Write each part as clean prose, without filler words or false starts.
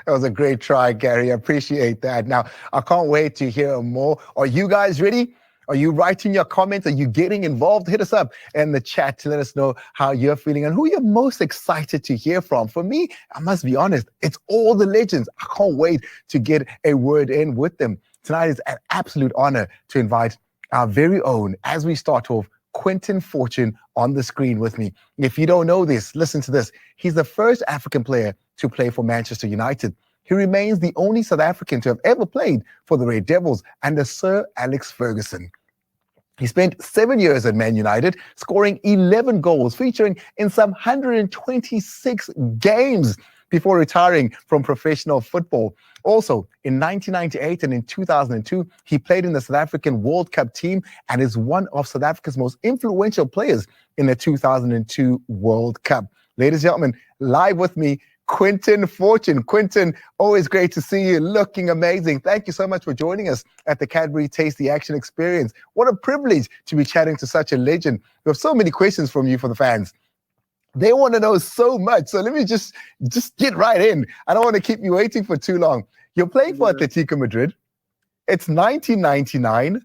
That was a great try, Gary. I appreciate that. Now, I can't wait to hear more. Are you guys ready? Are you writing your comments? Are you getting involved? Hit us up in the chat to let us know how you're feeling and who you're most excited to hear from. For me, I must be honest, it's all the legends. I can't wait to get a word in with them. Tonight is an absolute honor to invite our very own, as we start off, Quinton Fortune on the screen with me. If you don't know this, listen to this. He's the first African player to play for Manchester United. He remains the only South African to have ever played for the Red Devils under Sir Alex Ferguson. He spent 7 years at Man United, scoring 11 goals, featuring in some 126 games before retiring from professional football. Also, in 1998 and in 2002, he played in the South African World Cup team and is one of South Africa's most influential players in the 2002 World Cup. Ladies and gentlemen, live with me, Quinton Fortune. Quinton, always great to see you, looking amazing. Thank you so much for joining us at the Cadbury Taste the Action Experience. What a privilege to be chatting to such a legend. We have so many questions from you for the fans. They want to know so much. So let me just get right in. I don't want to keep you waiting for too long. You're playing for Atletico Madrid. It's 1999.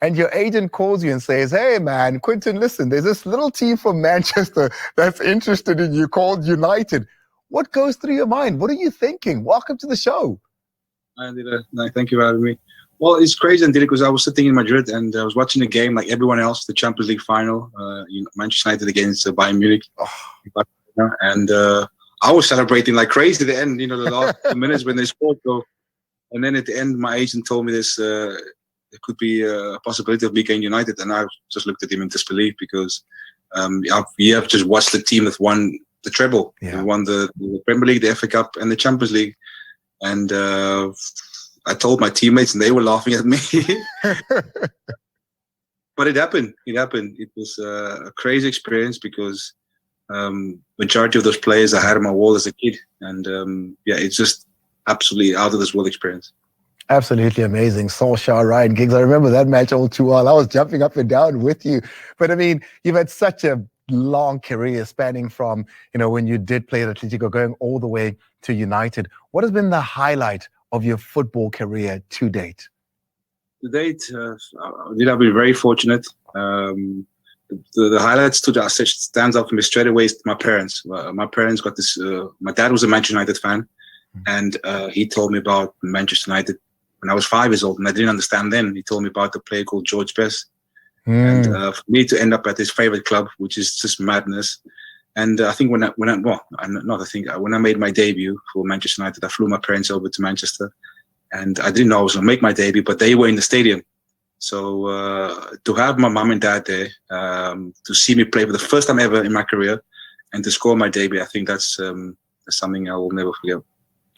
And your agent calls you and says, hey, man, Quinton, listen, there's this little team from Manchester that's interested in you called United. What goes through your mind? What are you thinking? Welcome to the show. Hi, Andile. No, thank you for having me. Well, it's crazy, Andile, because I was sitting in Madrid and I was watching the game like everyone else, the Champions League final, Manchester United against Bayern Munich. And I was celebrating like crazy at the end, the last 2 minutes when they scored. And then at the end, my agent told me this, there could be a possibility of me getting United. And I just looked at him in disbelief because you have just watched the team that won the treble. Yeah. They won the Premier League, the FA Cup, and the Champions League. And I told my teammates, and they were laughing at me. But it happened. It was a crazy experience because majority of those players I had on my wall as a kid, and it's just absolutely out of this world experience. Absolutely amazing. Solskjaer, Ryan Giggs. I remember that match all too well. I was jumping up and down with you. But I mean, you've had such a long career spanning from, when you did play at Atletico, going all the way to United. What has been the highlight of your football career to date? To date, I've been very fortunate. The highlights that stands out for me straight away is my parents. My parents got this. My dad was a Manchester United fan, and he told me about Manchester United when I was 5 years old, and I didn't understand then. He told me about the player called George Best. And for me to end up at his favorite club, which is just madness. And I think when I made my debut for Manchester United, I flew my parents over to Manchester, and I didn't know I was going to make my debut, but they were in the stadium. So to have my mom and dad there, to see me play for the first time ever in my career, and to score my debut, I think that's something I will never forget.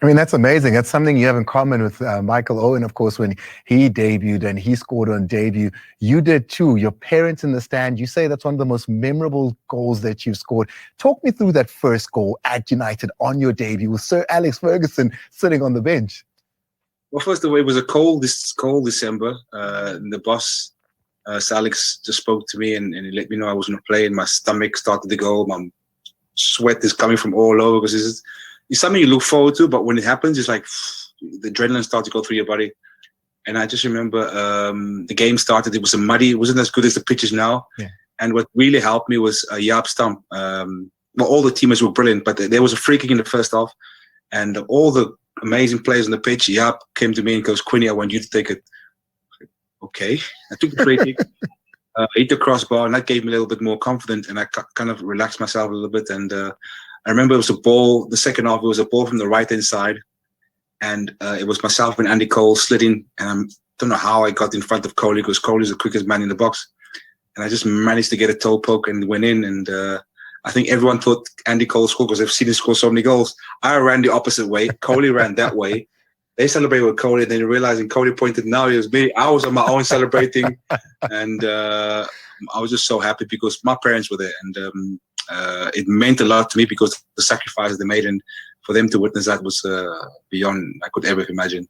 I mean, that's amazing. That's something you have in common with Michael Owen, of course, when he debuted and he scored on debut. You did too. Your parents in the stand, you say that's one of the most memorable goals that you've scored. Talk me through that first goal at United on your debut with Sir Alex Ferguson sitting on the bench. Well, first of all, it was a cold December. And the boss, Sir Alex, just spoke to me and he let me know I was going to play, and my stomach started to go. My sweat is coming from all over because it's something you look forward to, but when it happens, it's like the adrenaline starts to go through your body. And I just remember the game started. It was muddy. It wasn't as good as the pitches now. Yeah. And what really helped me was Jaap Stam. All the teammates were brilliant, but there was a free kick in the first half. And all the amazing players on the pitch, Jaap came to me and goes, Quinny, I want you to take it. Okay. I took the free kick. Hit the crossbar, and that gave me a little bit more confidence. And I kind of relaxed myself a little bit. And I remember it was a ball, the second half, it was a ball from the right-hand side. And it was myself and Andy Cole slid in. And I don't know how I got in front of Coley, because Coley's the quickest man in the box. And I just managed to get a toe poke and went in. And I think everyone thought Andy Cole scored because they've seen him score so many goals. I ran the opposite way. Coley ran that way. They celebrated with Coley. Then realizing Coley pointed, now it was me. I was on my own celebrating. And I was just so happy because my parents were there. And it meant a lot to me because the sacrifices they made, and for them to witness that was beyond I could ever imagine.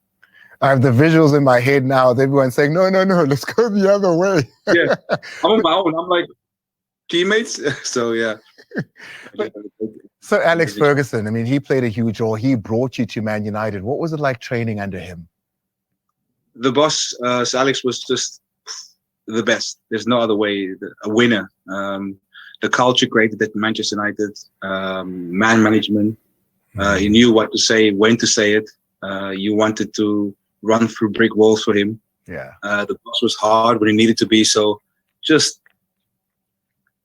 I have the visuals in my head now of everyone saying, no, let's go the other way. Yeah, I'm on my own. I'm like, teammates. So, yeah. So Alex Ferguson, I mean, he played a huge role. He brought you to Man United. What was it like training under him? The boss, Sir Alex, was just the best. There's no other way. A winner. The culture created at Manchester United, man management. He knew what to say, when to say it. You wanted to run through brick walls for him. Yeah. The boss was hard when he needed to be. So just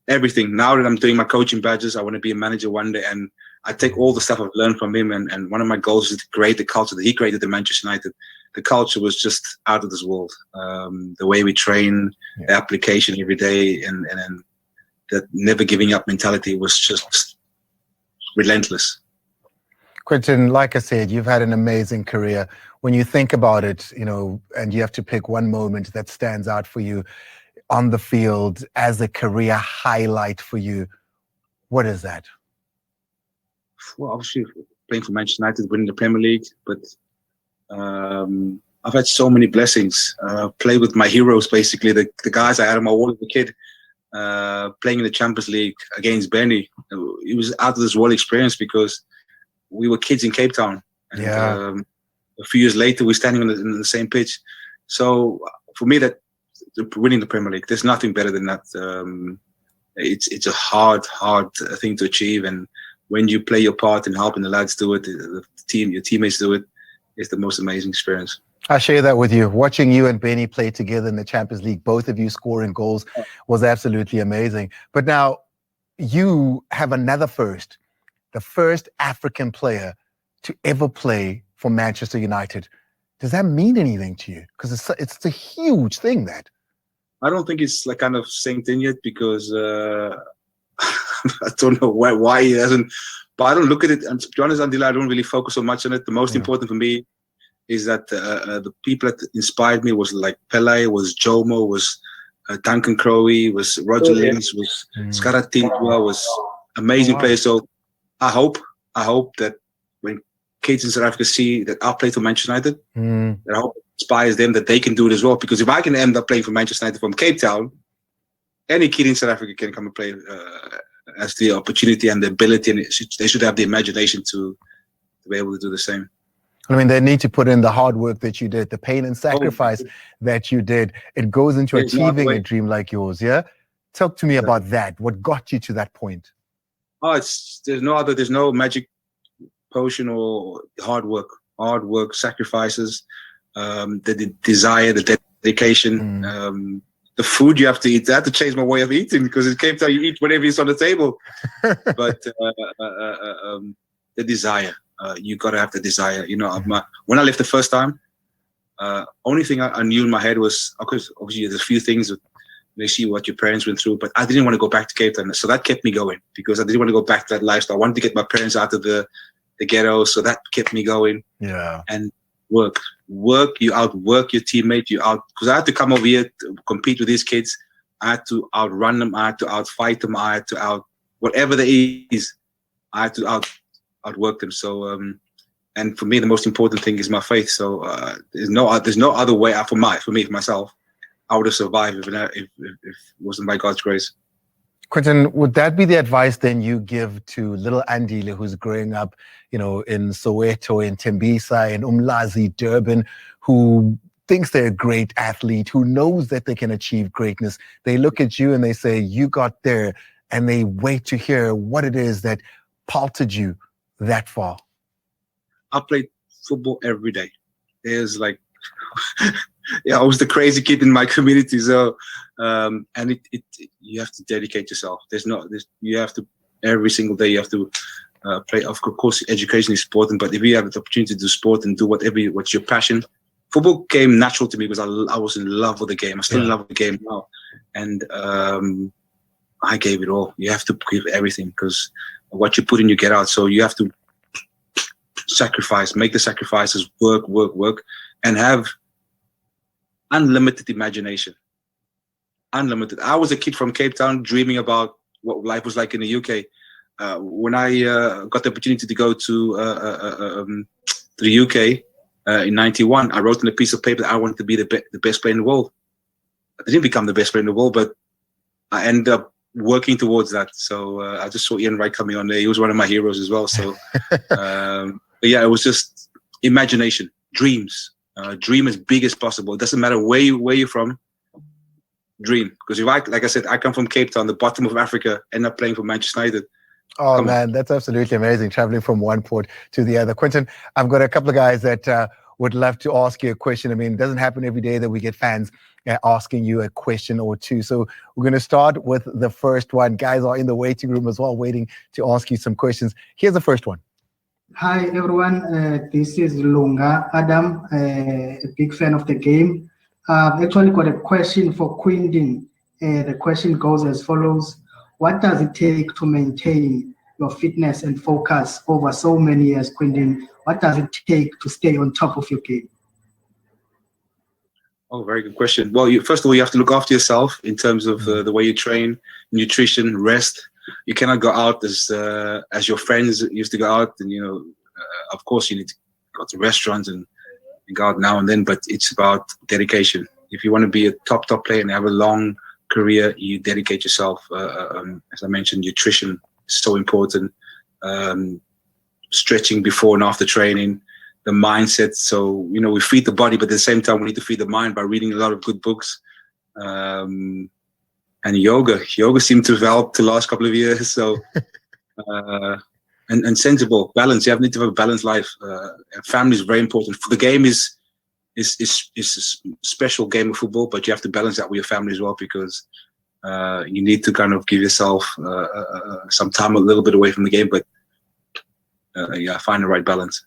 everything. Now that I'm doing my coaching badges, I want to be a manager one day, and I take all the stuff I've learned from him. And one of my goals is to create the culture that he created at Manchester United. The culture was just out of this world. The way we train, the application every day, and that never giving up mentality was just relentless. Quinton, like I said, you've had an amazing career. When you think about it, you know, and you have to pick one moment that stands out for you on the field as a career highlight for you, what is that? Well, obviously playing for Manchester United, winning the Premier League, but I've had so many blessings. Played with my heroes, basically the guys I had on my wall as a kid. Playing in the Champions League against Benny, it was out of this world experience because we were kids in Cape Town. And, a few years later, we're standing on the same pitch. So for me, that winning the Premier League, there's nothing better than that. It's a hard thing to achieve, and when you play your part in helping the lads do it, your teammates do it, it's the most amazing experience. I share that with you. Watching you and Benny play together in the Champions League, both of you scoring goals, was absolutely amazing. But now you have another first, the first African player to ever play for Manchester United. Does that mean anything to you? Because it's a huge thing, that. I don't think it's like kind of synced in yet because I don't know why he hasn't. But I don't look at it. And to be honest, Andila, I don't really focus so much on it. The most important for me is that the people that inspired me was like Pele, was Jomo, was Duncan Crowley, was Roger Lins, was Skaratitwa, was amazing players. So I hope that when kids in South Africa see that I played for Manchester United, that I hope it inspires them that they can do it as well. Because if I can end up playing for Manchester United from Cape Town, any kid in South Africa can come and play as the opportunity and the ability, and they should have the imagination to be able to do the same. I mean, they need to put in the hard work that you did, the pain and sacrifice that you did. It goes into achieving a dream like yours, yeah? Talk to me about that. What got you to that point? Oh, there's no magic potion or hard work, sacrifices, the desire, the dedication, the food you have to eat. I had to change my way of eating because it came to you eat whatever is on the table. But the desire, you got to have the desire. You know, when I left the first time, only thing I knew in my head was, because obviously there's a few things that they see what your parents went through, but I didn't want to go back to Cape Town. So that kept me going because I didn't want to go back to that lifestyle. I wanted to get my parents out of the ghetto. So that kept me going. Yeah. And work, you outwork your teammate, because I had to come over here to compete with these kids. I had to outrun them. I had to outfight them. I had to whatever there is, I had to outwork them. So, and for me, the most important thing is my faith. So there's no other way out for myself. I would have survived if it wasn't by God's grace. Quinton, would that be the advice then you give to little Andile, who's growing up, you know, in Soweto, in Tembisa, in Umlazi, Durban, who thinks they're a great athlete, who knows that they can achieve greatness? They look at you and they say, you got there, and they wait to hear what it is that paltered you that far. I played football every day. There's like, I was the crazy kid in my community. So, and you have to dedicate yourself. You have to, every single day you have to play. Of course, education is important, but if you have the opportunity to do sport and do what's your passion, football came natural to me because I was in love with the game. I still in love with the game now. And I gave it all. You have to give everything because what you put in, you get out. So you have to make the sacrifices, work, and have unlimited imagination. Unlimited. I was a kid from Cape Town dreaming about what life was like in the UK. When I got the opportunity to go to the UK in '91, I wrote on a piece of paper that I wanted to be the best player in the world. I didn't become the best player in the world, but I ended up working towards that. So I just saw Ian Wright coming on there. He was one of my heroes as well. So, but yeah, it was just imagination, dreams. Dream as big as possible. It doesn't matter where you're from. Dream, because if like I said, I come from Cape Town, the bottom of Africa, end up playing for Manchester United. Oh man, that's absolutely amazing, traveling from one port to the other. Quinton, I've got a couple of guys that would love to ask you a question. I mean, it doesn't happen every day that we get fans asking you a question or two. So we're going to start with the first one. Guys are in the waiting room as well, waiting to ask you some questions. Here's the first one. Hi everyone, this is Lunga Adam, a big fan of the game. I've actually got a question for Quinton. The question goes as follows. What does it take to maintain your fitness and focus over so many years, Quinton? What does it take to stay on top of your game? Oh, very good question. Well, first of all, you have to look after yourself in terms of the way you train, nutrition, rest. You cannot go out as your friends used to go out, and of course you need to go to restaurants and go out now and then. But it's about dedication. If you want to be a top player and have a long career, you dedicate yourself. As I mentioned, nutrition is so important. Stretching before and after training. The mindset. So we feed the body, but at the same time we need to feed the mind by reading a lot of good books. And yoga seemed to have helped the last couple of years. So and sensible balance. You need to have a balanced life. Family is very important. The game is a special game of football, but you have to balance that with your family as well, because you need to kind of give yourself some time a little bit away from the game, but find the right balance.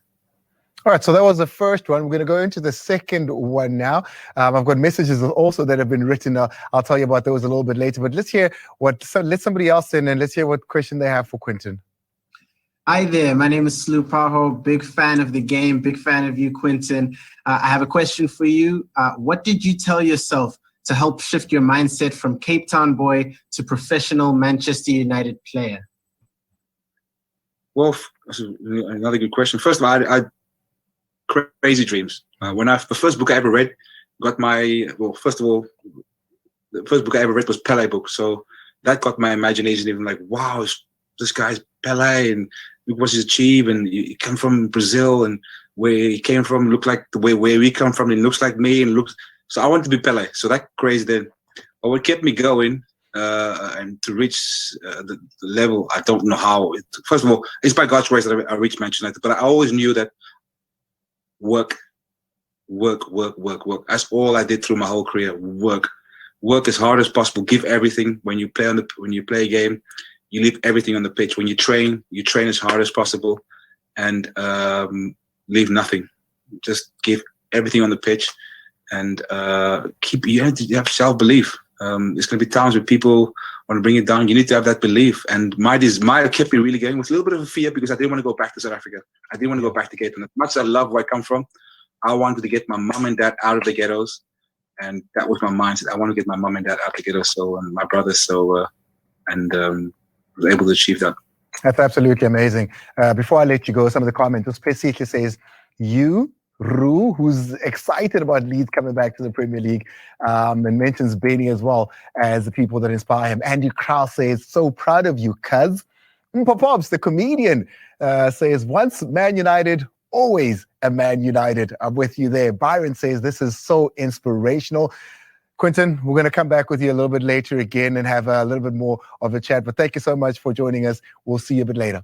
All right, so that was the first one. We're going to go into the second one now. I've got messages also that have been written. I'll tell you about those a little bit later. But let's hear let somebody else in, and let's hear what question they have for Quinton. Hi there, my name is Slu Paho, big fan of the game, big fan of you, Quinton. I have a question for you. What did you tell yourself to help shift your mindset from Cape Town boy to professional Manchester United player? Well, that's another good question. First of all, I crazy dreams. The first book I ever read first of all, the first book I ever read was Pele book. So that got my imagination even like, wow, this guy's Pele and look what he's achieved. And he came from Brazil, and where he came from looked like the way where we come from. It looks like me and looks. So I wanted to be Pele. So that crazy then. But what kept me going and to reach the level, I don't know how. First of all, it's by God's grace that I reached Manchester United. But I always knew that work. That's all I did through my whole career. Work as hard as possible. Give everything. When you play a game, you leave everything on the pitch. When you train as hard as possible, and leave nothing. Just give everything on the pitch, and you have self-belief. There's going to be times where people want to bring it down. You need to have that belief. And my kept me really going with a little bit of a fear, because I didn't want to go back to South Africa. I didn't want to go back to Cape Town. As much as I love where I come from, I wanted to get my mum and dad out of the ghettos. And that was my mindset. I want to get my mum and dad out of the ghettos, and my brothers. So, was able to achieve that. That's absolutely amazing. Before I let you go, some of the comments. This basically says, Roo, who's excited about Leeds coming back to the Premier League, and mentions Benny as well as the people that inspire him. Andy Krause says, so proud of you, cuz. Pops, the comedian, says, once Man United, always a Man United. I'm with you there. Byron says, this is so inspirational. Quinton, we're going to come back with you a little bit later again and have a little bit more of a chat. But thank you so much for joining us. We'll see you a bit later.